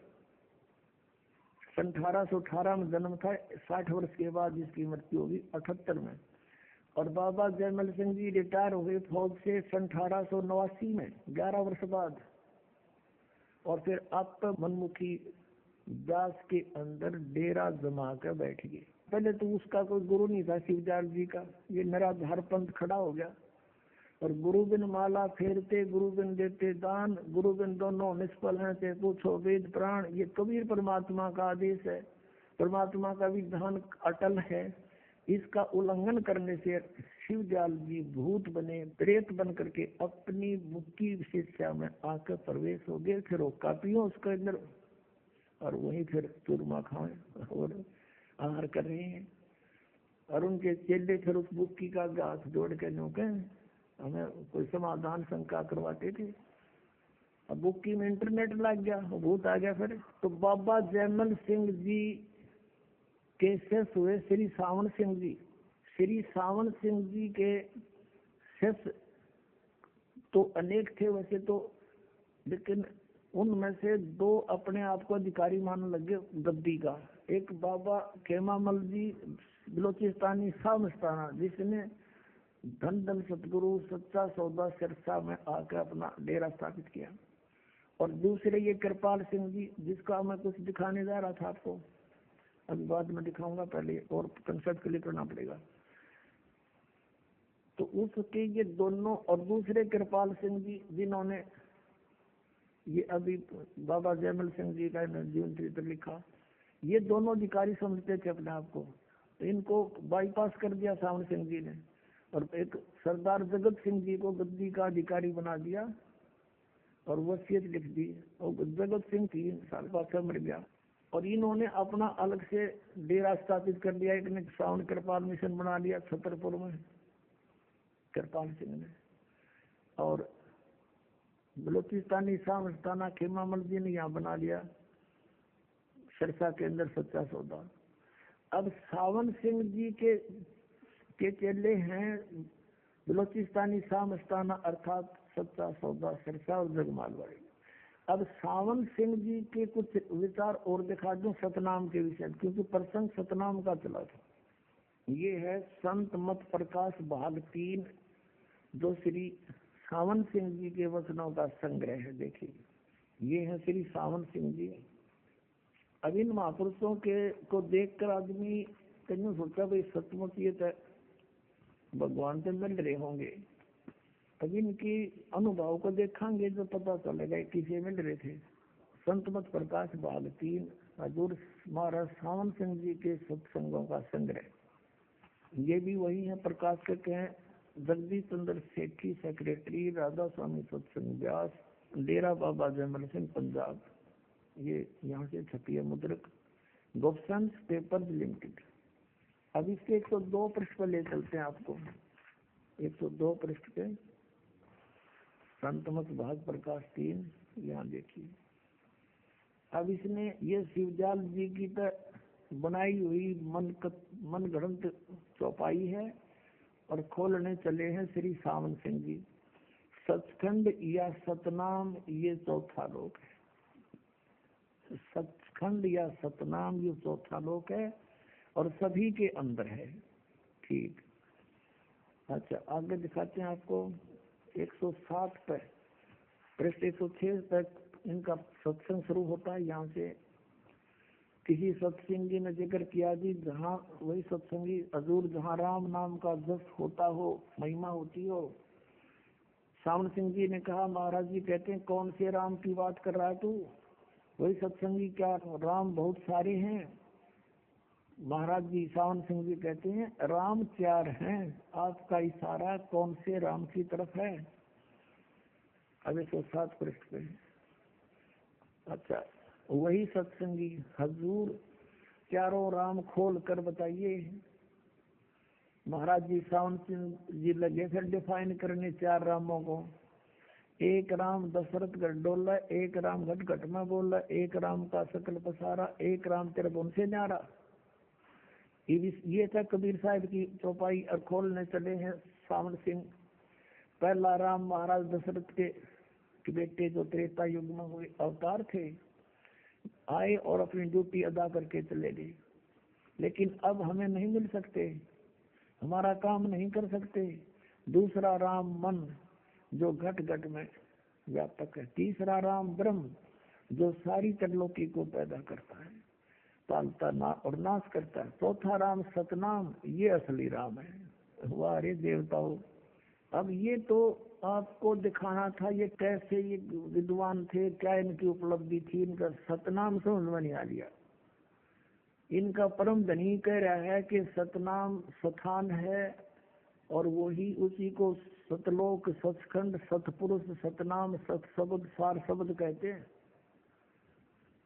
सन 1818 में जन्म था, 60 वर्ष के बाद इसकी मृत्यु होगी 78 में। और बाबा जयमल सिंह जी रिटायर हुए फौज से सन 1889 में, 11 वर्ष बाद। और फिर आप मनमुखी दास के अंदर डेरा जमा कर बैठ गए। पहले तो उसका कोई गुरु नहीं था शिवजाल जी का, ये निराधार पंथ खड़ा हो गया। और गुरु बिन माला फेरते, गुरु बिन देते दान, गुरु बिन दोनों निष्फल हैं, ते पूछो वेद प्राण। ये कबीर परमात्मा का आदेश है, परमात्मा का विधान अटल है। इसका उल्लंघन करने से शिवजाल जी भूत बने, प्रेत बन करके अपनी मुक्ति शिक्षा में आकर प्रवेश हो गए। फिर वो कापियों उसके अंदर, और वहीं फिर चूरमा खाए और आहार कर रहे हैं। और उनके चेले फिर उस बुक्की का हाथ जोड़ के नौके हमें कोई समाधान शंका करवाते थे। अब बुक्की में इंटरनेट लग गया, भूत आ गया। फिर तो बाबा जयमल सिंह जी के शिष्य हुए श्री सावन सिंह जी। श्री सावन सिंह जी के शिष्य तो अनेक थे वैसे तो, लेकिन उनमें से 2 अपने आप को अधिकारी मानने लगे गद्दी का। एक बाबा खेमामल जी बलोचिस्तानी सामस्ताना, जिसने धन धन सतगुरु सच्चा सौदा सिरसा में आकर अपना डेरा स्थापित किया। और दूसरे ये कृपाल सिंह जी, जिसका मैं कुछ दिखाने जा रहा था आपको, अभी बाद में दिखाऊंगा, पहले और कंसेप्ट क्लियर करना पड़ेगा। तो उसके ये दोनों, और दूसरे कृपाल सिंह जी जिन्होंने ये अभी बाबा जयमल सिंह जी का जीवन चरित्र लिखा, ये दोनों अधिकारी समझते थे अपने आप को। तो इनको बाईपास कर दिया सावन सिंह जी ने, और एक सरदार जगत सिंह जी को गद्दी का अधिकारी बना दिया और वसीयत लिख दी। और जगत सिंह 3 साल बाद मर गया। और इन्होंने अपना अलग से डेरा स्थापित कर दिया। एक ने सावन कृपाल मिशन बना लिया छतरपुर में, कृपाल सिंह ने। और बलोचिस्तानी सामस्ताना खेमामल जी ने यहाँ बना लिया सिरसा के अंदर सच्चा सौदा। अब सावन सिंह जी के चेले हैं बलोचिस्तानी सामस्ताना अर्थात सच्चा सौदा सिरसा और जगमालवाड़ी। अब सावन सिंह जी के कुछ विचार और दिखा दूं सतनाम के विषय, क्योंकि प्रसंग सतनाम का चला था। ये है संत मत प्रकाश भाग 3, जो श्री सावन सिंह जी के वचनों का संग्रह है। देखिए, ये है श्री सावन सिंह जी। अब इन महापुरुषों के को देखकर आदमी कहीं सोचा भाई सचमुच ये तो भगवान से मिल रहे होंगे। अब इनकी अनुभव को देखेंगे जो पता चलेगा किसे मिल रहे थे। संत मत प्रकाश भाग 3, हजूर महाराज सावन सिंह जी के सत्संगों का संग्रह। ये भी वही है, प्रकाशक हैं जगदीश चंद्र सेठी, सेक्रेटरी राधा स्वामी सत्संग व्यास, डेरा बाबा जयमल सिंह पंजाब। ये यहाँ से छपी है मुद्रक, गोपसंस पेपर्स लिमिटेड। अब इसके 102 पृष्ठ पर ले चलते हैं आपको। 102 पृष्ठ पे संतमत भाग प्रकाश 3, यहाँ देखिए। अब इसने ये शिवजाल जी की बनाई हुई मन गढ़ंत चौपाई है और खोलने चले हैं श्री सावन सिंह जी। सचखंड या सतनाम ये चौथा लोक है। सचखंड या सतनाम ये चौथा लोक है और सभी के अंदर है। ठीक, अच्छा आगे दिखाते हैं आपको। 160 पे पृष्ठ 106 तक इनका सत्संग शुरू होता है। यहाँ से किसी सत्संग जी ने जिक्र किया जी, जहाँ वही सत्संगी हजूर जहाँ राम नाम का जस होता हो, महिमा होती हो। सावन सिंह जी ने कहा, महाराज जी कहते हैं कौन से राम की बात कर रहा है तू? वही सत्संगी, क्या राम बहुत सारे हैं? महाराज जी सावन सिंह जी कहते हैं राम 4 हैं, आपका इशारा कौन से राम की तरफ है? अब 107 पृष्ठ पे। अच्छा, वही सत्संगी, हजूर चारों राम खोल कर बताइए। महाराज जी सावन सिंह जी लगे फिर डिफाइन करने 4 रामों को। एक राम दशरथ गढ़ डोला, एक राम घट घट में बोला, एक राम का सकल पसारा, एक राम तेरे बुन से न्यारा। ये था कबीर साहब की चौपाई और खोलने चले हैं सावन सिंह। पहला राम महाराज दशरथ के बेटे जो त्रेता युग में हुए अवतार थे, आए और अपनी ड्यूटी अदा करके चले गए। लेकिन अब हमें नहीं मिल सकते, हमारा काम नहीं कर सकते। दूसरा राम मन जो घट घट में व्यापक है। तीसरा राम ब्रह्म जो सारी त्रिलोकी को पैदा करता है, पालता ना और नाश करता है। चौथा राम सतनाम, ये असली राम है। वाह रे देवताओं, अब ये तो आपको दिखाना था ये कैसे ये विद्वान थे, क्या इनकी उपलब्धि थी। इनका सतनाम समझ में नहीं आ लिया। इनका परम धनी कह रहा है कि सतनाम स्थान है और वही उसी को सतलोक, सचखंड, सतपुरुष, सतनाम, सतशब्द, सार शब्द कहते हैं।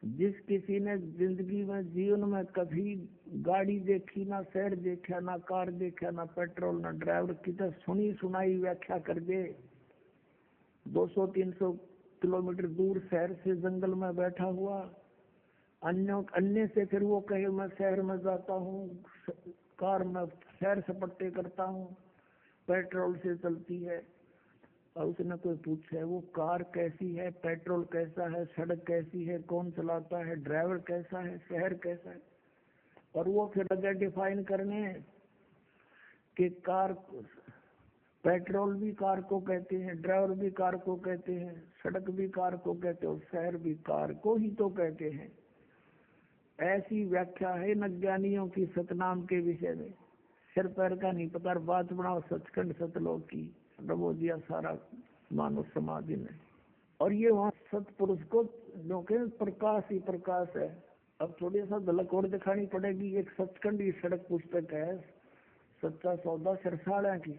जिस किसी ने जिंदगी में जीवन में कभी गाड़ी देखी, ना शहर देखा, ना कार देखा, ना पेट्रोल, ना ड्राइवर की तो सुनी सुनाई व्याख्या कर दे। 200-300 किलोमीटर दूर शहर से जंगल में बैठा हुआ, अन्य से फिर वो कहे मैं शहर में जाता हूँ, कार में शहर सपट्टे करता हूँ, पेट्रोल से चलती है। और उसने कोई पूछे वो कार कैसी है, पेट्रोल कैसा है, सड़क कैसी है, कौन चलाता है, ड्राइवर कैसा है, शहर कैसा है। और वो फिर अगर डिफाइन करने कि कार, पेट्रोल भी कार को कहते हैं, ड्राइवर भी कार को कहते हैं, सड़क भी कार को कहते हैं और शहर भी कार को ही तो कहते हैं। ऐसी व्याख्या है न ज्ञानियों की सतनाम के विषय में। सिर पैर का नहीं पता, बात बनाओ सचखंड सतलोक की, रबो दिया सारा मानव समाधि में। और ये वहाँ सतपुरुष को जो के प्रकाश ही प्रकाश है। अब थोड़ी सा झलक और दिखानी पड़ेगी। एक सचखंड की सड़क पुस्तक है सच्चा सौदा सिरसाड़ा की,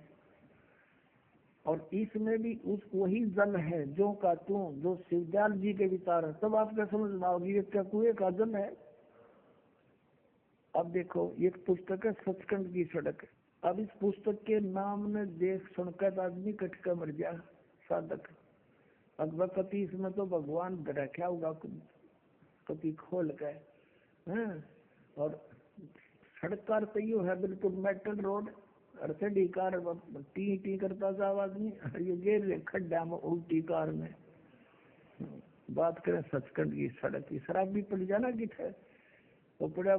और इसमें भी उस वही जल है जो का तू, जो शिवजाल जी के विचार है। तब आप क्या समझ पाओगे ये क्या कुएं का जल है। अब देखो ये पुस्तक है सचखंड की सड़क। अब इस पुस्तक के नाम ने देख सुनकर आदमी कटका मर गया साधक। अब कति इसमें तो भगवान रखा होगा कति खोल कर, हैं। और सड़क कार तो है बिल्कुल मेटल रोड, अड़सठी कार टी टी करता था आदमी, ये गिर खड्डा में उल्टी कार में। बात करें सचखंड की सड़क की, शराब भी पड़ जाना कि थे वो पड़ा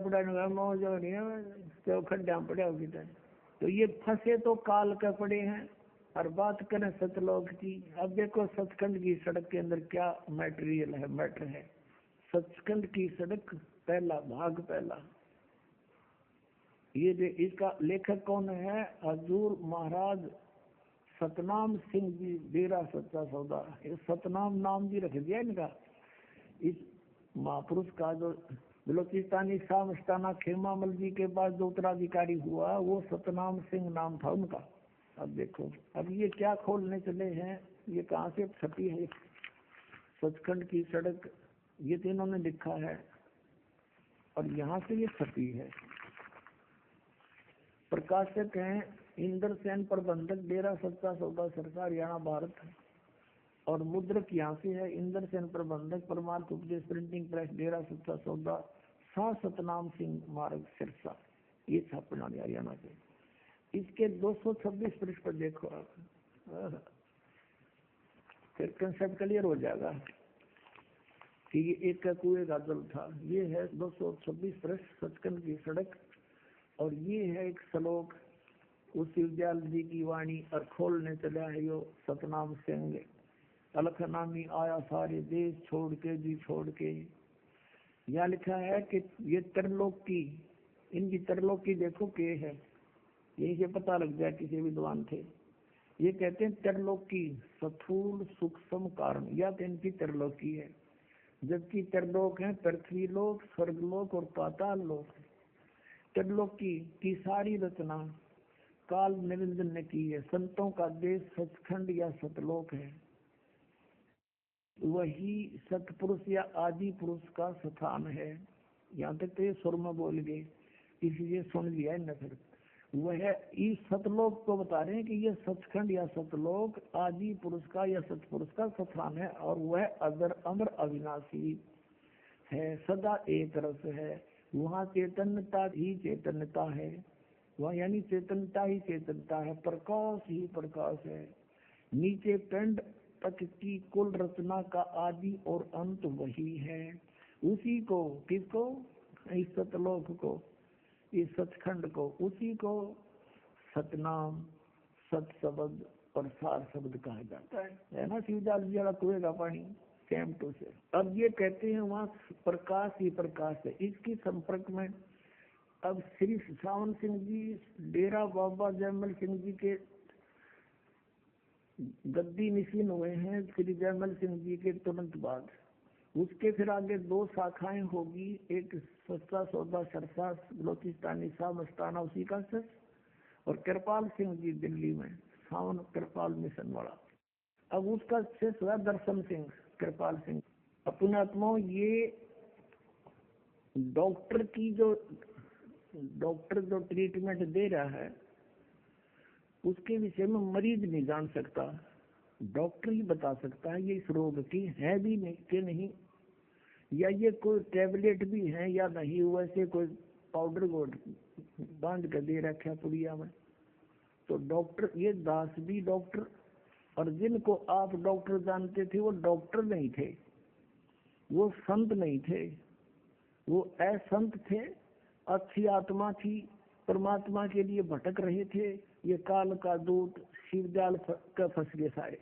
मौज हो रही है तो खड्डा पड़ा होगी। तो ये फंसे तो काल के पड़े हैं। और बात करें सतलोक की, अब देखो सचखंड की सड़क के अंदर क्या मैटेरियल है, मैटर है। सचखंड की सड़क पहला भाग पहला, ये इसका लेखक कौन है? हजूर महाराज सतनाम सिंह जी, डेरा सच्चा सौदा। ये सतनाम नाम भी रख दिया इनका। इस महापुरुष का जो बलोचिस्तानी शाह मस्ताना खेमामल जी के पास जो उत्तराधिकारी हुआ वो सतनाम सिंह नाम था उनका। अब देखो, अब ये क्या खोलने चले हैं, ये कहाँ से छपी है सचखंड की सड़क, ये तो इन्होंने लिखा है और यहाँ से ये छपी है। प्रकाशक हैं इंद्र सेन, प्रबंधक डेरा सच्चा सौदा सरकार हरियाणा भारत। और मुद्रक यहाँ से है इंद्र सेन, प्रबंधक परमार्थ उपदेश प्रिंटिंग प्रेस डेरा सच्चा सौदा, शाह सतनाम सिंह मार्ग सिरसा, ये छापना हरियाणा से। इसके 226 पृष्ठ पर देखो आप, फिर कंसेप्ट क्लियर हो जाएगा कि ये एक का कुएं का जल था। ये है 226 पृष्ठ सचखंड की सड़क। और ये है एक श्लोक उस विद्याल जी की वाणी, और खोलने चला है यो सतनाम सिंह। अलखनामी आया सारे देश छोड़ के जी छोड़ के। यहाँ लिखा है कि ये तरलोक की, इनकी तरलोक की देखो के है, यही से पता लग जाए किसी विद्वान थे। ये कहते हैं तरलोक की स्थूल सूक्ष्म कारण, या तो इनकी तरलोक की है। जबकि तरलोक है पृथ्वी लोक, स्वर्गलोक और पाताल लोक। तरलोक की सारी रचना काल निरंजन ने की है। संतों का देश सचखंड या सतलोक है। वही सतपुरुष या आदि पुरुष का स्थान है। यहाँ तक तो ये सुर में बोल गए, इसलिए सुन लिया है नजर। वह इस सतलोक को बता रहे हैं कि ये सचखंड या सतलोक आदि पुरुष का या सतपुरुष का स्थान है। और वह अदर अमर अविनाशी है, सदा एक रस है। वहाँ चैतन्यता ही चैतन्यता है, वह यानी चैतन्यता ही चैतन्यता है, प्रकाश ही प्रकाश है। नीचे पिंड तक की कुल रचना का आदि और अंत वही है। उसी को, किसको? इस सतलोक को, इस सचखंड को, उसी को सतनाम, सत शब्द और सार शब्द कहा जाता है ना। शिवदास जी वाला कुएं का पानी सेम टू से। अब ये कहते हैं वहाँ प्रकाश ही प्रकाश है। इसकी संपर्क में अब श्री सावन सिंह जी डेरा बाबा जयमल सिंह जी के गद्दी निशीन हुए हैं श्री जयमल सिंह जी के तुरंत बाद। उसके फिर आगे 2 शाखाएं होगी, एक सच्चा सौदा सरसा बलोचिस्तानी शाह मस्ताना उसी का सच, और कृपाल सिंह जी दिल्ली में सावन कृपाल मिशन वाला। अब उसका शेष हुआ दर्शन सिंह, कृपाल सिंह। अपने आत्मा ये डॉक्टर जो ट्रीटमेंट दे रहा है उसके विषय में मरीज नहीं जान सकता, डॉक्टर ही बता सकता है ये इस रोग की है भी नहीं कि नहीं, या ये कोई टैबलेट भी है या नहीं, वैसे कोई पाउडर गोड बांध कर दे रखा पुड़िया में। तो डॉक्टर, ये दास भी डॉक्टर, और जिनको आप डॉक्टर जानते थे वो डॉक्टर नहीं थे, वो संत नहीं थे, वो असंत थे, अच्छी आत्मा थी, परमात्मा के लिए भटक रहे थे। ये काल का दूत शिवजाल का फंस गए सारे।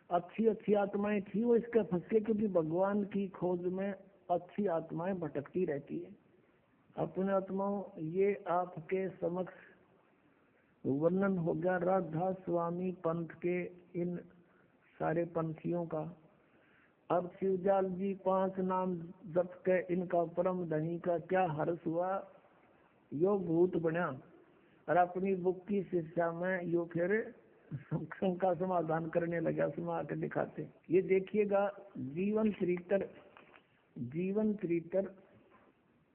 अच्छी आत्माएं थी वो इसका फंस गए, क्योंकि भगवान की खोज में अच्छी आत्माएं भटकती रहती है। अपने आत्माओं, ये आपके समक्ष वर्णन हो गया राधा स्वामी पंथ के इन सारे पंथियों का। अब शिवजाल जी 5 नाम जप के इनका परम धनी का क्या हर्ष हुआ, यो भूत बना, और अपनी बुक की शिक्षा में यो फिर शंका समाधान करने लगा, सुना के दिखाते। ये देखिएगा जीवन चरित्र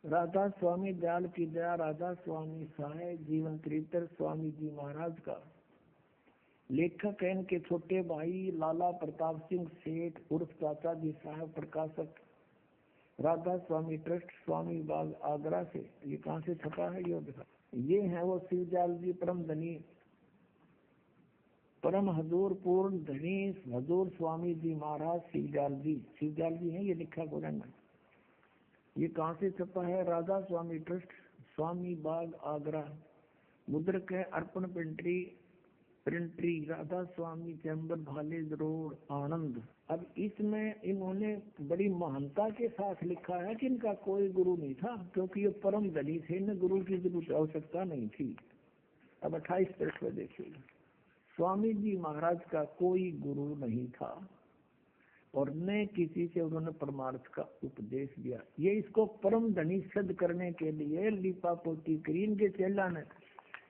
राधा स्वामी दयाल की दया, राधा स्वामी सहाय, जीवन चरित्र स्वामी जी महाराज का। लेखक हैं इनके छोटे भाई लाला प्रताप सिंह सेठ उर्फ चाचा जी साहब। प्रकाशक राधा स्वामी ट्रस्ट, स्वामी बाग आगरा से। ये कहाँ से छपा है ये दिखा। ये है वो शिवजाल जी परम धनी, परम हजूर पूर्ण धनी हजूर स्वामी जी महाराज शिवजाल जी हैं, ये लिखा गोरंग। ये कहाँ से छपा है? राधा स्वामी ट्रस्ट, स्वामी बाग आगरा। मुद्रक है अर्पण प्रिंट्री, राधा स्वामी चैम्बर भालेज रोड आनंद। अब इसमें इन्होंने बड़ी महानता के साथ लिखा है कि इनका कोई गुरु नहीं था, क्योंकि ये परम धनी थे, इन्हें गुरु की जरूरत आवश्यकता नहीं थी। अब 28 पृष्ठ में देखिए, स्वामी जी महाराज का कोई गुरु नहीं था और न किसी से उन्होंने परमार्थ का उपदेश दिया। ये इसको परम धनी सिद्ध करने के लिए लिपा पोती करीन के चेला ने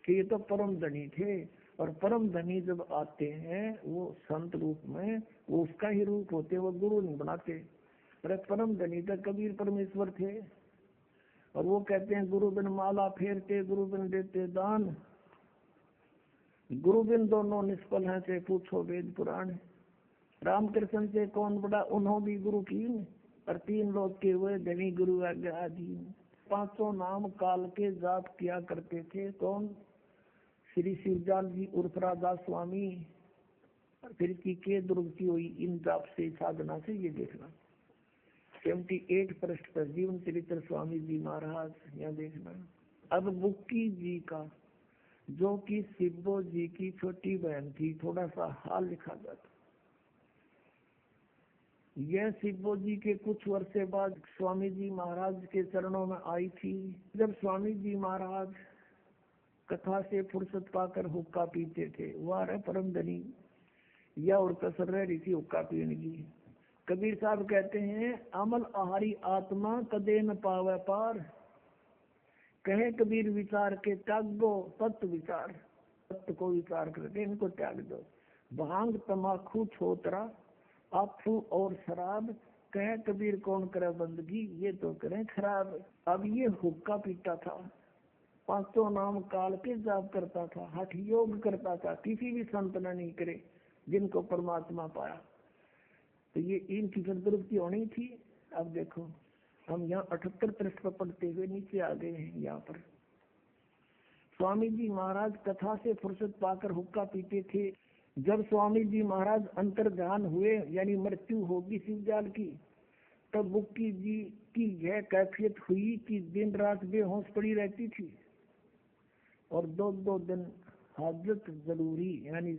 कि ये तो परम धनी थे, और परम धनी जब आते हैं वो संत रूप में, वो उसका ही रूप होते, वो गुरु नहीं बनाते। अरे परम धनी तो कबीर परमेश्वर थे, और वो कहते हैं गुरु बिन माला फेरते, गुरु बिन देते दान, गुरु बिन दोनों निष्फल हैं से पूछो वेद पुराण। रामकृष्ण से कौन बड़ा, उन्हों भी गुरु कीन, और 3 लोग के हुए धनी गुरु आज्ञाधीन। 500 नाम काल के जाप किया करते थे। कौन? श्री शिवजाल जी उर्फ राधा स्वामी। और फिर की के दुर्गति हुई इन जाप से, साधना से। ये देखना 78 पृष्ठ पर जीवन चरित्र स्वामी जी महाराज, यहाँ देखना। अब बुक्की जी का, जो कि शिवो जी की छोटी बहन थी, थोड़ा सा हाल लिखा जाता। यह शिवो जी के कुछ वर्ष बाद स्वामी जी महाराज के चरणों में आई थी। जब स्वामी जी महाराज कथा से फुर्सत पाकर हुक्का पीते थे, वह रहे परम धनी, या और कसर रह रही थी हुक्का पीने की। कबीर साहब कहते हैं, अमल आहारी आत्मा कदे न पावे पार, कहे कबीर विचार के त्यागो तत्व विचार। तत्व को विचार करके इनको त्याग दो। भांग तमाकू छोतरा आफू और शराब, कहे कबीर कौन करे बंदगी, ये तो करें खराब। अब ये हुक्का पीता था, 500 नाम काल के जाप करता था, हठ योग करता था, किसी भी संत ने नहीं करे जिनको परमात्मा पाया। तो ये इनकी दुर्गति होनी थी। अब देखो हम यहाँ 78 पृष्ठ पर पढ़ते हुए नीचे आ गए हैं। यहाँ पर स्वामी जी महाराज कथा से फुर्सत पाकर हुक्का पीते थे। जब स्वामी जी महाराज अंतर्ध्यान हुए, यानी मृत्यु होगी शिवजाल की, तब बुक्की जी की यह कैफियत हुई कि दिन रात बेहोश पड़ी रहती थी, और 2-2 दिन हाजत जरूरी, यानी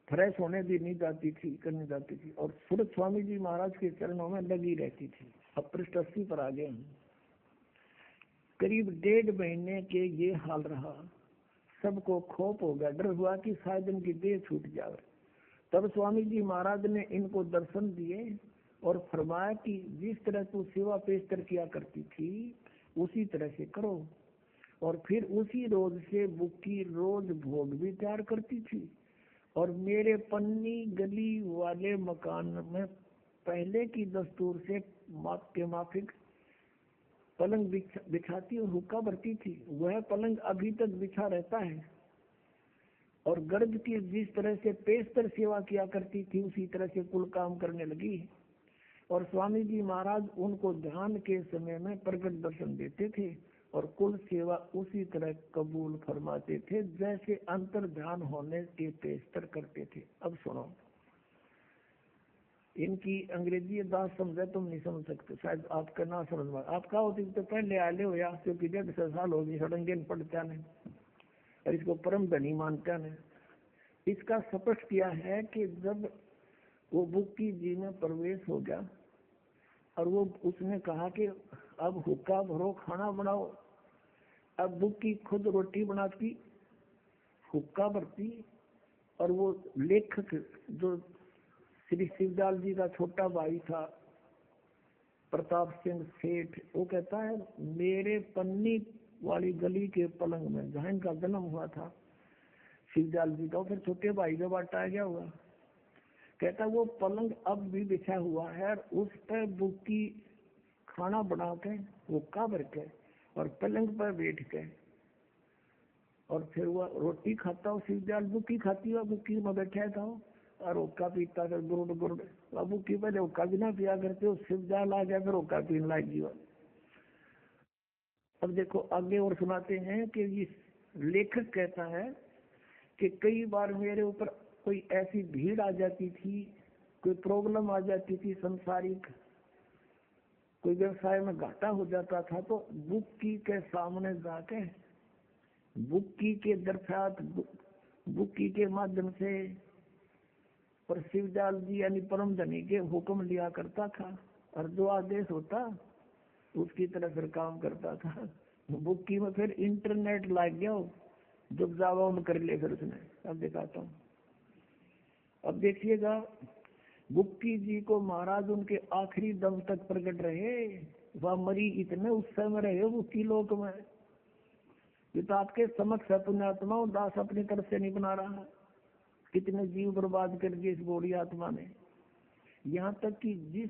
फ्रेश होने भी नहीं जाती थी, करने जाती थी, और सूरत स्वामी जी महाराज के चरणों में लगी रहती थी। अब पृष्ठ 80 पर आ गए हम। करीब 1.5 महीने के ये हाल रहा। सबको खौफ हो गया, डर हुआ कि शायद इनकी देह छूट जाए। तब स्वामी जी महाराज ने इनको दर्शन दिए और फरमाया कि जिस तरह तू सेवा पेशतर किया करती थी उसी तरह से करो। और फिर उसी रोज से बुक्की रोज भोग भी तैयार करती थी, और मेरे पन्नी गली वाले मकान में पहले की दस्तूर से माप के माफिक पलंग बिछाती और हुक्का भरती थी। वह पलंग अभी तक बिछा रहता है, और गर्द की जिस तरह से पेशतर सेवा किया करती थी उसी तरह से कुल काम करने लगी। और स्वामी जी महाराज उनको ध्यान के समय में प्रकट दर्शन देते थे, और कुल सेवा उसी तरह कबूल फरमाते थे जैसे अंतर ध्यान होने के पेशतर करते थे। अब सुनो, इनकी अंग्रेजी दास समझे तुम नहीं समझ सकते, शायद आपका ना समझ में। आप कहा होती तो पहले आले हो, या क्योंकि 150 साल हो गई सड़ंगे पढ़ता नहीं, और इसको परम धनी मानता नहीं। इसका स्पष्ट किया है कि जब वो बुक्की जी में प्रवेश हो गया, और वो उसने कहा कि अब हुक्का भरो, खाना बनाओ। अब बुक्की खुद रोटी बनाती, हुक्का भरती, और वो लेखक जो श्री शिवजाल जी का छोटा भाई था प्रताप सिंह सेठ, वो कहता है मेरे पन्नी वाली गली के पलंग में जहाँ इनका जन्म हुआ था शिवजाल जी का, फिर छोटे भाई का बांटा गया हुआ, कहता वो पलंग अब भी बिछा हुआ है, और उस पर बुक्की खाना बना के हुक्का भर के और पलंग पर बैठ के, और फिर वह रोटी खाता हो शिवजाल, बुक्की खाती हुआ बुक्की में बैठा था, और हुक्का पीता फिर गुरुड़ गुरुड़। अब की पहले हुक्का भी ना पिया करते हो, शिवजाल आ गया फिर हुक्का पीने लग गया। अब देखो आगे और सुनाते हैं कि ये लेखक कहता है कि कई बार मेरे ऊपर कोई ऐसी भीड़ आ जाती थी, कोई प्रॉब्लम आ जाती थी संसारिक, कोई व्यवसाय में घाटा हो जाता था, तो बुक्की के सामने जाके बुक्की के दरख्वास्त बुक्की के माध्यम से और शिवजाल जी यानी परम धनी के हुक्म लिया करता था, और जो आदेश होता उसकी तरह फिर काम करता था। बुक्की में फिर इंटरनेट लग गया, जब जावा उन कर ले फिर उसने। अब दिखाता हूँ, अब देखिएगा बुक्की जी को महाराज उनके आखिरी दम तक प्रकट रहे, वह मरी इतने उत्साह में रहे बुक्की लोक में। ये तो आपके समक्ष है पुण्यात्मा, दास अपनी तरफ से नहीं बना रहा, कितने जीव बर्बाद कर दिए इस गोड़ी आत्मा ने। यहाँ तक कि जिस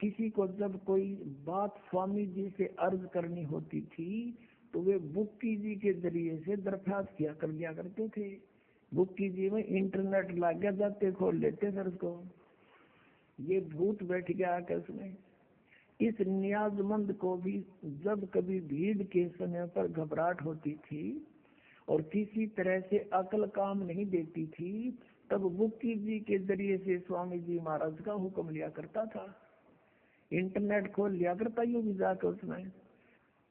किसी को जब कोई बात स्वामी जी से अर्ज करनी होती थी तो वे बुक्की जी के जरिए से दरख्वास्त किया कर दिया करते थे। बुक्की जी में इंटरनेट लग गया, जाते खोल लेते सर उसको। ये भूत बैठ गया आकर उसमें। इस नियाजमंद को भी जब कभी भीड़ के समय पर घबराहट होती थी और किसी तरह से अकल काम नहीं देती थी, तब बुक्की जी के जरिए से स्वामी जी महाराज का हुक्म लिया करता था। इंटरनेट खोल लिया करता यूं भी जाकर उसमें,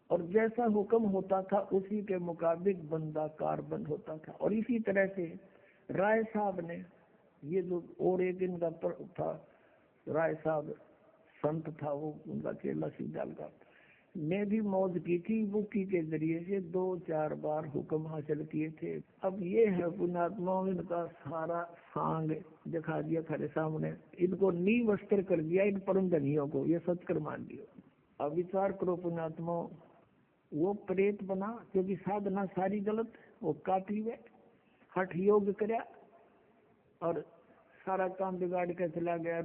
और जैसा हुक्म होता था उसी के मुताबिक बंदा कारबंद होता था। और इसी तरह से राय साहब ने, ये जो और एक दिन का था राय साहब संत था, वो उनका चेला शिवजाल का, ने भी मौज की थी बुक्की के जरिए से 2-4 बार हुक्म हासिल किए थे। अब ये है पुण्यात्माओं, इनका सारा सांग दिखा दिया खरे सामने, इनको नींव अस्त्र कर दिया इन परम धनियों को, ये सत्कर मान लियो। अब विचार करो पुण्यात्माओं, वो प्रेत बना क्योंकि साधना सारी गलत, वो काटी वे हठ योग करया और सारा काम बिगाड़ कर चला गया।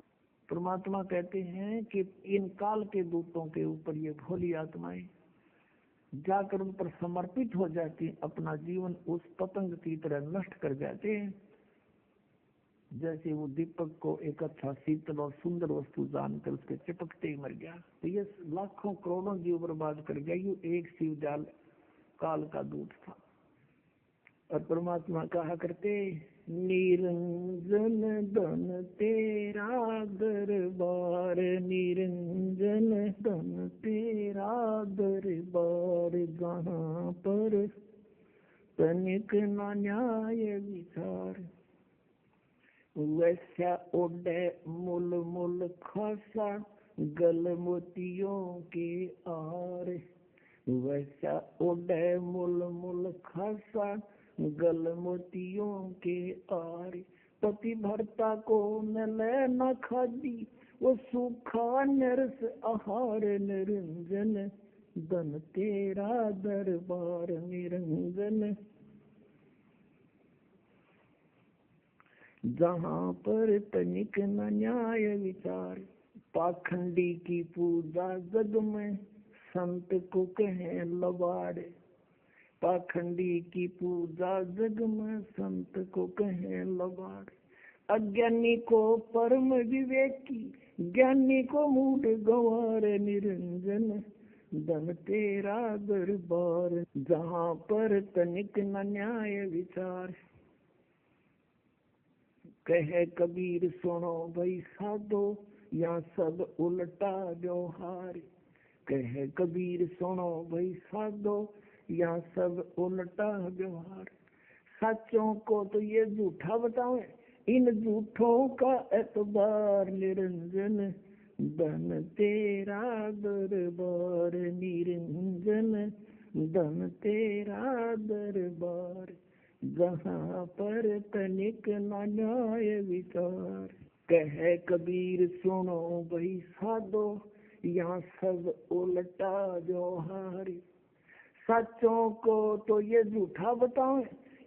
परमात्मा कहते हैं कि इन काल के दूतों के ऊपर ये भोली आत्माएं जाकर उन पर समर्पित हो जाती, अपना जीवन उस पतंग की तरह नष्ट कर जाते हैं। जैसे वो दीपक को एक अच्छा शीतल और सुंदर वस्तु जानकर उसके चिपकते ही मर गया, तो ये लाखों करोड़ों जीव बर्बाद कर गया। ये एक शिवजाल काल का दूत था। और परमात्मा कहा करते, निरंजन धन तेरा दरबार, निरंजन धन तेरा दरबार, जहाँ पर तनिक ना न्याय विचार, वैसा ओढ़े मुल मुल खासा गल मोतियों के आर, वैसा ओढ़े मुल मुल खासा गल मोतियों के आर, पति भरता को मिले न खादी, वो सूखा नरस आहार, निरंजन धन तेरा दरबार, निरंजन जहाँ पर तनिक न न्याय विचार, पाखंडी की पूजा जग में संत को कहे लबाड़, पाखंडी की पूजा जग में संत को कहे लबाड़, अज्ञानी को परम विवेकी, ज्ञानी को मूढ़ गंवार, निरंजन धन तेरा दरबार, जहाँ पर तनिक न न्याय विचार। कहे कबीर सुनो भाई साधो, यहाँ सब उल्टा व्यवहार, कहे कबीर सुनो भाई साधो, यहाँ सब उल्टा व्यवहार, सच्चों को तो ये झूठा बतावे, इन झूठों का एतबार, निरंजन धन तेरा दरबार, निरंजन धन तेरा दरबार, जहाँ पर तनिक न न्याय विचार। कहे कबीर सुनो भाई साधो, यहाँ सब उल्टा व्यवहार, सच्चों को तो ये झूठा बताएं,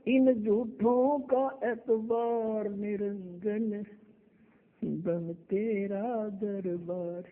इन झूठों का एतबार, निरंजन धन तेरा दरबार।